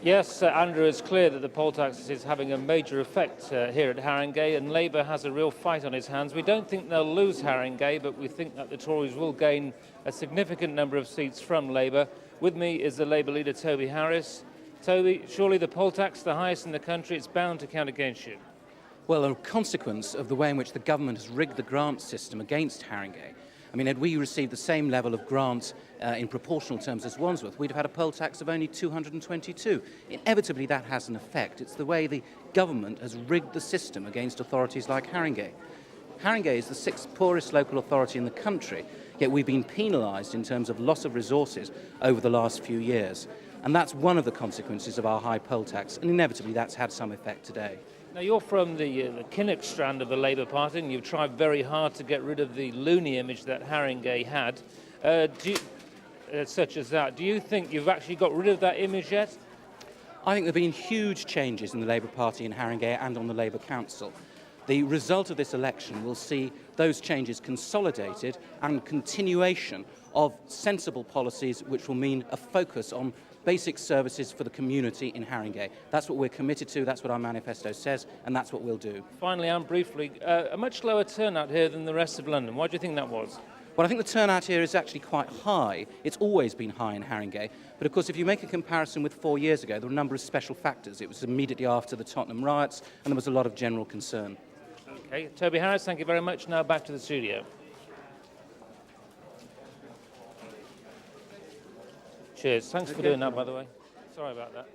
Yes, Andrew, it's clear that the poll tax is having a major effect here at Haringey, and Labour has a real fight on its hands. We don't think they'll lose Haringey, but we think that the Tories will gain a significant number of seats from Labour. With me is the Labour leader, Toby Harris. Toby, surely the poll tax, the highest in the country, it's bound to count against you. Well, a consequence of the way in which the government has rigged the grant system against Haringey. I mean, had we received the same level of grant in proportional terms as Wandsworth, we'd have had a poll tax of only 222. Inevitably, that has an effect. It's the way the government has rigged the system against authorities like Haringey. Haringey is the sixth poorest local authority in the country, yet we've been penalised in terms of loss of resources over the last few years. And that's one of the consequences of our high poll tax, and inevitably that's had some effect today. Now, you're from the Kinnock strand of the Labour Party, and you've tried very hard to get rid of the loony image that Haringey had, such as that. Do you think you've actually got rid of that image yet? I think there have been huge changes in the Labour Party in Haringey and on the Labour Council. The result of this election will see those changes consolidated and continuation of sensible policies which will mean a focus on basic services for the community in Haringey. That's what we're committed to, that's what our manifesto says, and that's what we'll do. Finally, and briefly, a much lower turnout here than the rest of London. Why do you think that was? Well, I think the turnout here is actually quite high. It's always been high in Haringey. But of course, if you make a comparison with 4 years ago, there were a number of special factors. It was immediately after the Tottenham riots, and there was a lot of general concern. Okay, Toby Harris, thank you very much. Now back to the studio. Cheers. Thanks for doing that, by the way. Sorry about that.